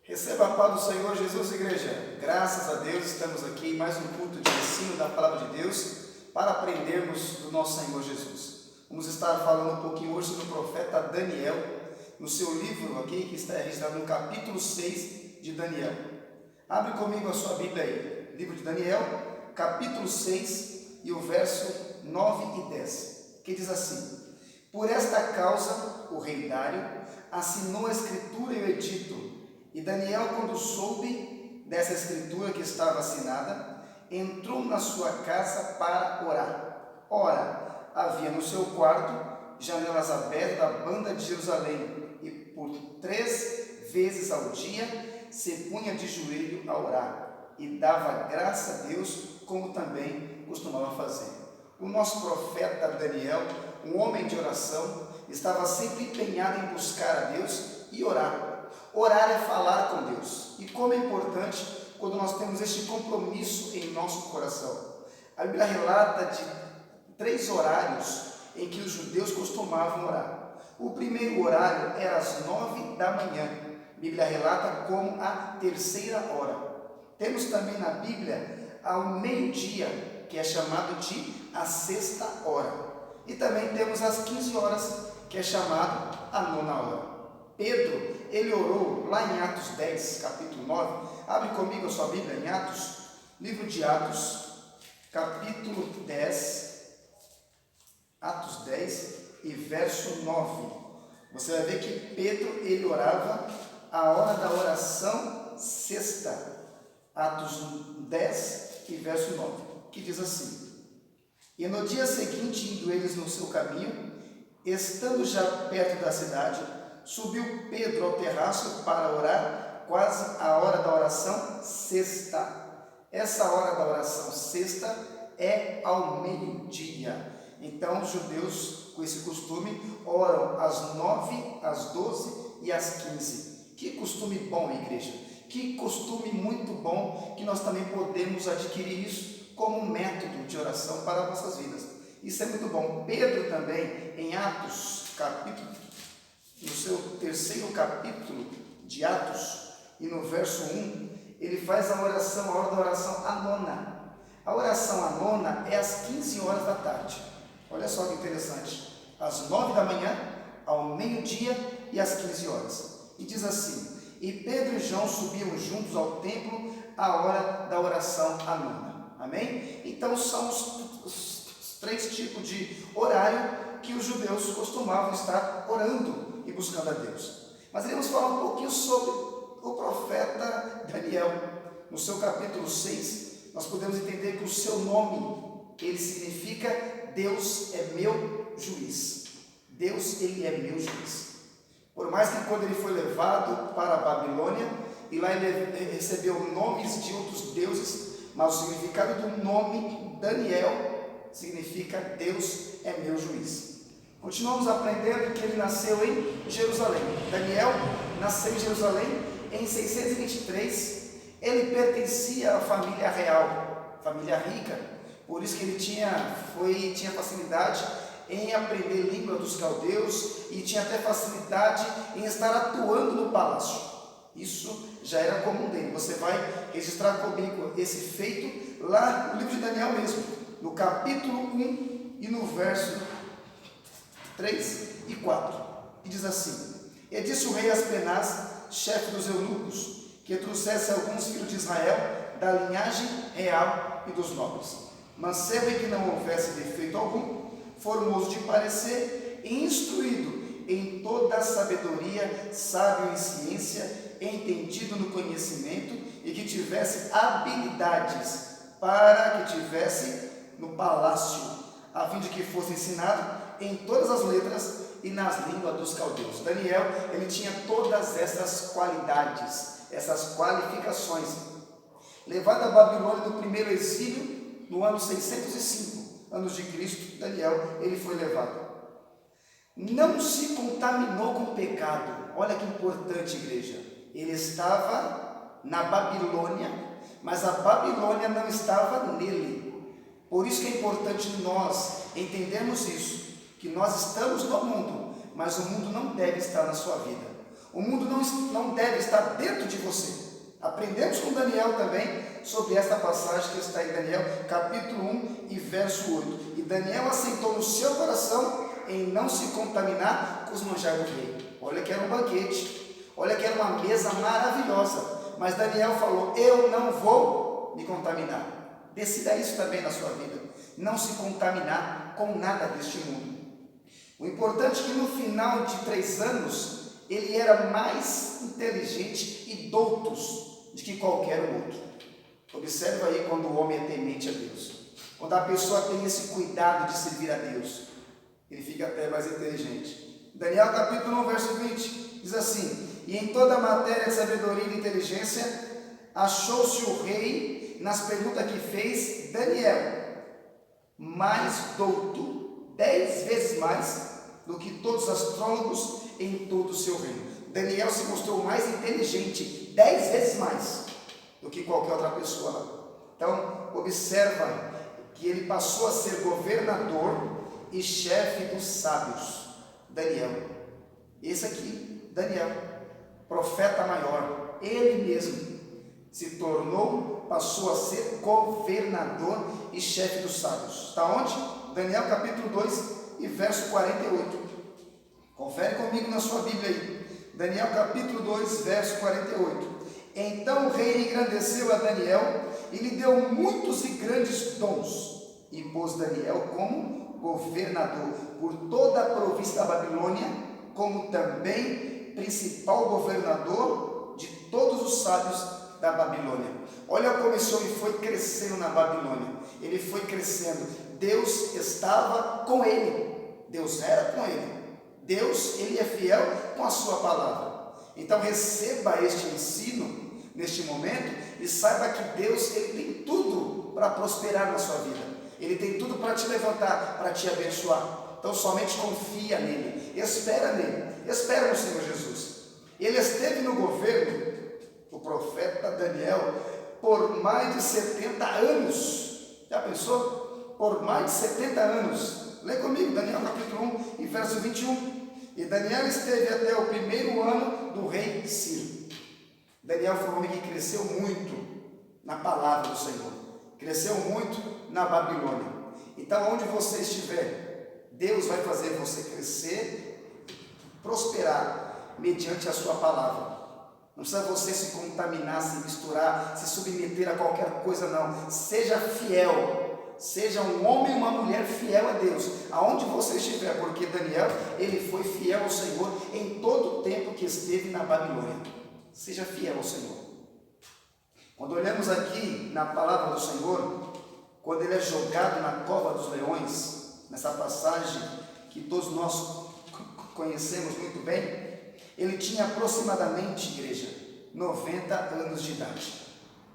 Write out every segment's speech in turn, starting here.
Receba a paz do Senhor Jesus, igreja. Graças a Deus estamos aqui em mais um culto de ensino da palavra de Deus para aprendermos do nosso Senhor Jesus. Vamos estar falando um pouquinho hoje sobre o profeta Daniel, no seu livro aqui, que está registrado no capítulo 6 de Daniel. Abre comigo a sua Bíblia aí, livro de Daniel, capítulo 6 e o verso 9 e 10, que diz assim: Por esta causa, o rei Dário assinou a escritura e o edito. E Daniel, quando soube dessa escritura que estava assinada, entrou na sua casa para orar. Ora, havia no seu quarto janelas abertas da banda de Jerusalém, e por 3 vezes ao dia se punha de joelho a orar, e dava graça a Deus, como também costumava fazer. O nosso profeta Daniel, um homem de oração, estava sempre empenhado em buscar a Deus e orar. Orar é falar com Deus. E como é importante quando nós temos este compromisso em nosso coração. A Bíblia relata de 3 horários em que os judeus costumavam orar. O primeiro horário era às 9 da manhã. A Bíblia relata como a 3ª hora. Temos também na Bíblia ao meio-dia, que é chamado de a 6ª hora. E também temos às 15 horas, que é chamado a 9ª hora. Pedro, ele orou lá em Atos 10, capítulo 9. Abre comigo a sua Bíblia em Atos, livro de Atos, capítulo 10, Atos 10 e verso 9. Você vai ver que Pedro, ele orava a hora da oração sexta. Atos 10 e verso 9, que diz assim: E no dia seguinte, indo eles no seu caminho, estando já perto da cidade, subiu Pedro ao terraço para orar, quase a hora da oração sexta. Essa hora da oração sexta é ao meio-dia. Então, os judeus, com esse costume, oram às 9, às 12 e às 15. Que costume bom, igreja! Que costume muito bom, que nós também podemos adquirir isso como um método de oração para as nossas vidas. Isso é muito bom. Pedro também, em Atos, no seu 3º capítulo de Atos, e no verso 1, ele faz a oração, a hora da oração, a 9ª. A oração a 9ª é às 15 horas da tarde. Olha só que interessante. Às 9 da manhã, ao meio-dia e às 15 horas. E diz assim: E Pedro e João subiam juntos ao templo à hora da oração a 9ª. Amém? Então são os 3 tipos de horário que os judeus costumavam estar orando e buscando a Deus. Mas iremos falar um pouquinho sobre o profeta Daniel. No seu capítulo 6, nós podemos entender que o seu nome, ele significa Deus é meu juiz. Deus, ele é meu juiz. Por mais que quando ele foi levado para a Babilônia, e lá ele recebeu nomes de outros deuses, mas o significado do nome Daniel significa Deus é meu juiz. Continuamos aprendendo que ele nasceu em Jerusalém. Daniel nasceu em Jerusalém em 623. Ele pertencia à família real, família rica. Por isso que ele tinha facilidade em aprender a língua dos caldeus e tinha até facilidade em estar atuando no palácio. Isso já era comum dele. Você vai registrar comigo esse feito lá no livro de Daniel mesmo, no capítulo 1 e no verso 3 e 4, e diz assim: E disse o rei Aspenaz, chefe dos eunucos, que trouxesse alguns filhos de Israel da linhagem real e dos nobres, mancebo em que não houvesse defeito algum, formoso de parecer e instruído em toda a sabedoria, sábio em ciência, entendido no conhecimento, e que tivesse habilidades para que tivesse no palácio, a fim de que fosse ensinado em todas as letras e nas línguas dos caldeus. Daniel, ele tinha todas essas qualidades, essas qualificações. Levado à Babilônia no primeiro exílio, no ano 605 anos de Cristo, Daniel, ele foi levado. Não se contaminou com pecado. Olha que importante, igreja. Ele estava na Babilônia, mas a Babilônia não estava nele. Por isso que é importante nós entendermos isso, que nós estamos no mundo, mas o mundo não deve estar na sua vida. O mundo não deve estar dentro de você. Aprendemos com Daniel também sobre esta passagem que está em Daniel, capítulo 1 e verso 8. E Daniel assentou no seu coração em não se contaminar com os manjares do rei. Olha que era um banquete, olha que era uma mesa maravilhosa. Mas Daniel falou: eu não vou me contaminar. Decida isso também na sua vida. Não se contaminar com nada deste mundo. O importante é que no final de 3 anos, ele era mais inteligente e douto do que qualquer outro. Observa aí quando o homem é temente a Deus. Quando a pessoa tem esse cuidado de servir a Deus, ele fica até mais inteligente. Daniel capítulo 1, verso 20, diz assim: e em toda a matéria de sabedoria e de inteligência, achou-se o rei nas perguntas que fez Daniel, mais douto, 10 vezes mais do que todos os astrólogos em todo o seu reino. Daniel se mostrou mais inteligente, 10 vezes mais do que qualquer outra pessoa lá. Então, observa que ele passou a ser governador e chefe dos sábios. Daniel, esse aqui, Daniel, profeta maior, ele mesmo se tornou, passou a ser governador e chefe dos sábios. Está onde? Daniel capítulo 2 e verso 48. Confere comigo na sua Bíblia aí. Daniel capítulo 2, verso 48. Então o rei engrandeceu a Daniel e lhe deu muitos e grandes dons, e pôs Daniel como governador por toda a província da Babilônia, como também principal governador de todos os sábios da Babilônia. Olha como esse homem foi crescendo na Babilônia. Ele foi crescendo. Deus estava com ele. Deus era com ele. Deus, ele é fiel com a sua palavra. Então receba este ensino neste momento e saiba que Deus, ele tem tudo para prosperar na sua vida. Ele tem tudo para te levantar, para te abençoar. Então somente confia nele, espera nele, espera no Senhor Jesus. Ele esteve no governo, o profeta Daniel, por mais de 70 anos. Já pensou? Por mais de 70 anos. Lê comigo, Daniel capítulo 1 e verso 21. E Daniel esteve até o 1º ano do rei Ciro. Daniel foi um homem que cresceu muito na palavra do Senhor. Cresceu muito na Babilônia. Então, onde você estiver, Deus vai fazer você crescer, prosperar, mediante a sua palavra. Não precisa você se contaminar, se misturar, se submeter a qualquer coisa, não. Seja fiel. Seja um homem e uma mulher fiel a Deus, aonde você estiver, porque Daniel, ele foi fiel ao Senhor em todo o tempo que esteve na Babilônia. Seja fiel ao Senhor. Quando olhamos aqui na palavra do Senhor, quando ele é jogado na cova dos leões, nessa passagem que todos nós conhecemos muito bem, ele tinha aproximadamente, igreja, 90 anos de idade.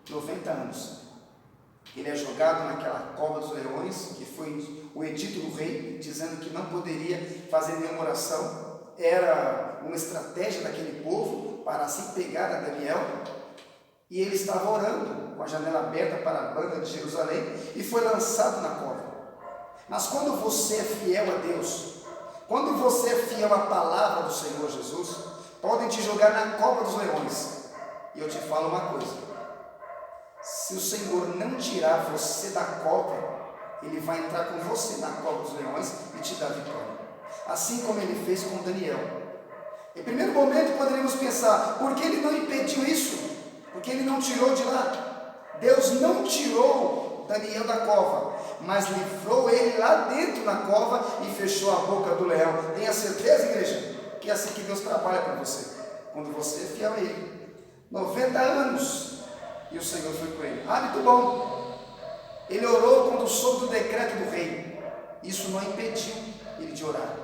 90 anos. Ele é jogado naquela cova dos leões, que foi o edito do rei, dizendo que não poderia fazer nenhuma oração. Era uma estratégia daquele povo para se pegar a Daniel. E ele estava orando, com a janela aberta para a banda de Jerusalém, e foi lançado na cova. Mas quando você é fiel a Deus, quando você é fiel à palavra do Senhor Jesus, podem te jogar na cova dos leões. E eu te falo uma coisa: se o Senhor não tirar você da cova, Ele vai entrar com você na cova dos leões e te dar vitória. Assim como Ele fez com Daniel. Em primeiro momento poderíamos pensar: por que Ele não impediu isso? Por que Ele não tirou de lá? Deus não tirou Daniel da cova, mas livrou ele lá dentro na cova e fechou a boca do leão. Tenha certeza, igreja, que é assim que Deus trabalha para você, quando você é fiel a Ele. 90 anos. E o Senhor foi com ele. Hábito bom. Ele orou quando soube do decreto do rei. Isso não impediu ele de orar.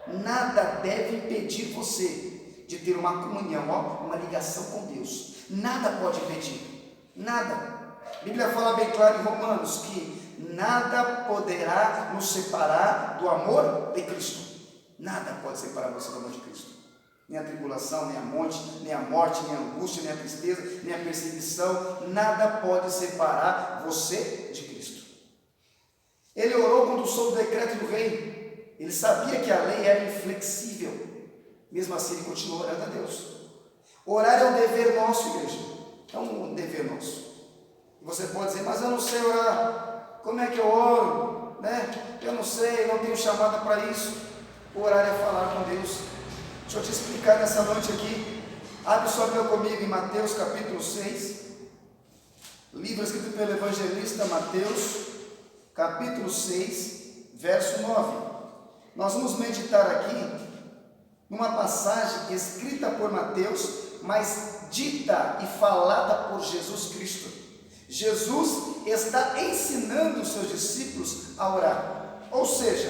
Nada deve impedir você de ter uma comunhão, uma ligação com Deus. Nada pode impedir. Nada. A Bíblia fala bem claro em Romanos que nada poderá nos separar do amor de Cristo. Nada pode separar você do amor de Cristo. Nem a tribulação, nem a morte, nem a angústia, nem a tristeza, nem a perseguição, nada pode separar você de Cristo. Ele orou quando soube o decreto do rei. Ele sabia que a lei era inflexível. Mesmo assim, ele continuou orando a Deus. Orar é um dever nosso, igreja. É um dever nosso. E você pode dizer, mas eu não sei orar. Como é que eu oro? Né? Eu não sei, não tenho chamada para isso. Orar é falar com Deus. Deixa eu te explicar nessa noite aqui. Abre sua Bíblia comigo em Mateus capítulo 6. Livro escrito pelo evangelista Mateus, capítulo 6, verso 9. Nós vamos meditar aqui numa passagem escrita por Mateus, mas dita e falada por Jesus Cristo. Jesus está ensinando os seus discípulos a orar. Ou seja,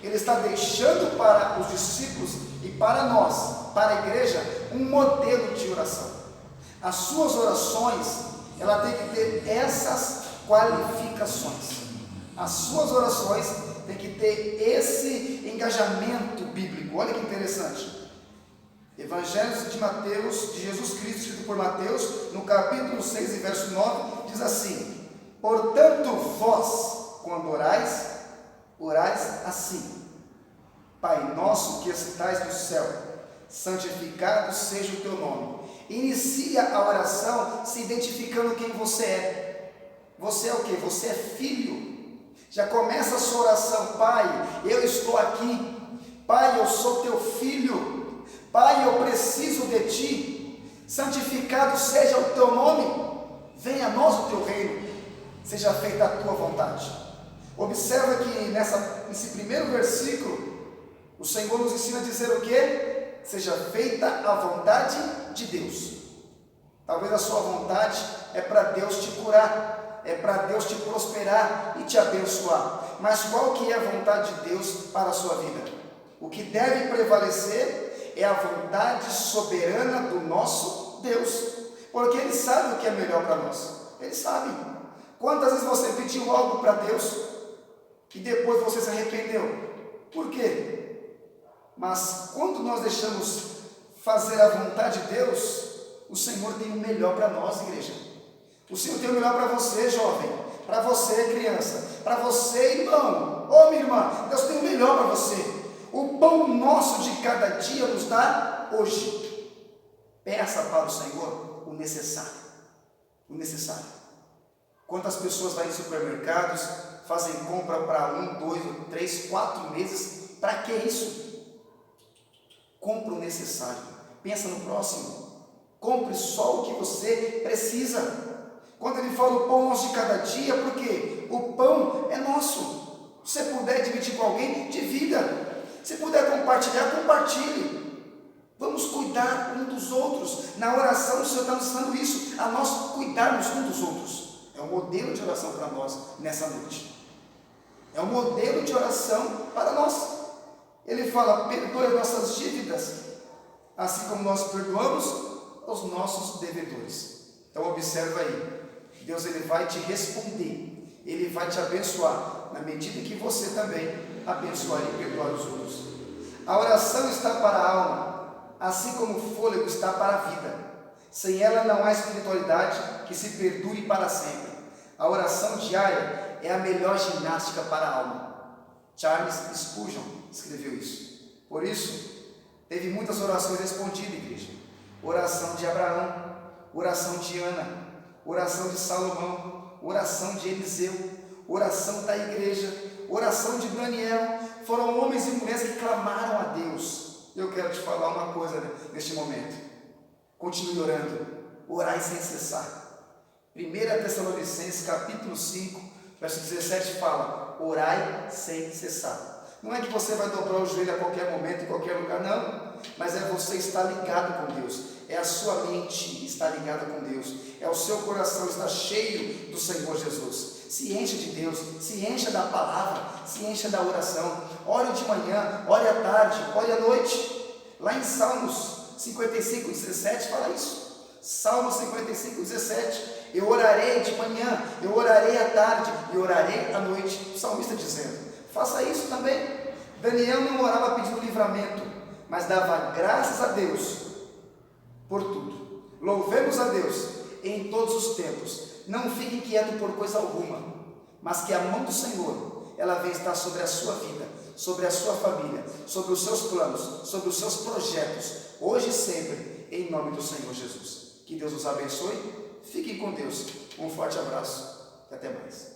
ele está deixando para os discípulos e para nós, para a igreja, um modelo de oração. As suas orações, ela tem que ter essas qualificações. As suas orações têm que ter esse engajamento bíblico. Olha que interessante. Evangelho de Mateus, de Jesus Cristo, escrito por Mateus, no capítulo 6 e verso 9, diz assim: portanto vós, quando orais assim: Pai nosso que estais no céu, santificado seja o teu nome. Inicia a oração se identificando quem você é. Você é o quê? Você é filho. Já começa a sua oração: Pai, eu estou aqui. Pai, eu sou teu filho. Pai, eu preciso de ti. Santificado seja o teu nome. Venha a nós o teu reino. Seja feita a tua vontade. Observa que nesse primeiro versículo, o Senhor nos ensina a dizer o quê? Seja feita a vontade de Deus. Talvez a sua vontade é para Deus te curar, é para Deus te prosperar e te abençoar. Mas qual que é a vontade de Deus para a sua vida? O que deve prevalecer é a vontade soberana do nosso Deus, porque Ele sabe o que é melhor para nós. Ele sabe. Quantas vezes você pediu algo para Deus e depois você se arrependeu? Por quê? Mas quando nós deixamos fazer a vontade de Deus, o Senhor tem o melhor para nós, igreja. O Senhor tem o melhor para você, jovem, para você, criança, para você, irmão, ou minha irmã. Deus tem o melhor para você. O pão nosso de cada dia nos dá hoje. Peça para o Senhor o necessário. O necessário. Quantas pessoas vão em supermercados, fazem compra para 1, 2, 3, 4 meses? Para que isso? Compre o necessário. Pensa no próximo. Compre só o que você precisa. Quando ele fala o pão nosso de cada dia, por quê? O pão é nosso. Se você puder dividir com alguém, divida. Se puder compartilhar, compartilhe. Vamos cuidar um dos outros. Na oração o Senhor está nos ensinando isso, a nós cuidarmos um dos outros. É um modelo de oração para nós nessa noite. É um modelo de oração para nós. Ele fala: perdoe as nossas dívidas, assim como nós perdoamos aos nossos devedores. Então observa aí, Deus ele vai te responder, Ele vai te abençoar, na medida que você também abençoar e perdoar os outros. A oração está para a alma, assim como o fôlego está para a vida. Sem ela não há espiritualidade que se perdure para sempre. A oração diária é a melhor ginástica para a alma. Charles Spurgeon escreveu isso. Por isso, teve muitas orações respondidas, igreja. Oração de Abraão, oração de Ana, oração de Salomão, oração de Eliseu, oração da igreja, oração de Daniel. Foram homens e mulheres que clamaram a Deus. Eu quero te falar uma coisa neste momento. Continue orando, orai sem cessar. 1 Tessalonicenses capítulo 5, verso 17 fala: orai sem cessar. Não é que você vai dobrar o joelho a qualquer momento, em qualquer lugar, não. Mas é você estar ligado com Deus. É a sua mente estar ligada com Deus. É o seu coração estar cheio do Senhor Jesus. Se encha de Deus, se encha da palavra, se encha da oração. Ore de manhã, ore à tarde, ore à noite. Lá em Salmos 55, 17 fala isso. Salmo 55, 17. Eu orarei de manhã, eu orarei à tarde e orarei à noite. O salmista dizendo: faça isso também. Daniel não orava pedindo livramento, mas dava graças a Deus por tudo. Louvemos a Deus em todos os tempos. Não fique inquieto por coisa alguma, mas que a mão do Senhor, ela vem estar sobre a sua vida, sobre a sua família, sobre os seus planos, sobre os seus projetos, hoje e sempre, em nome do Senhor Jesus. Que Deus os abençoe. Fiquem com Deus. Um forte abraço e até mais.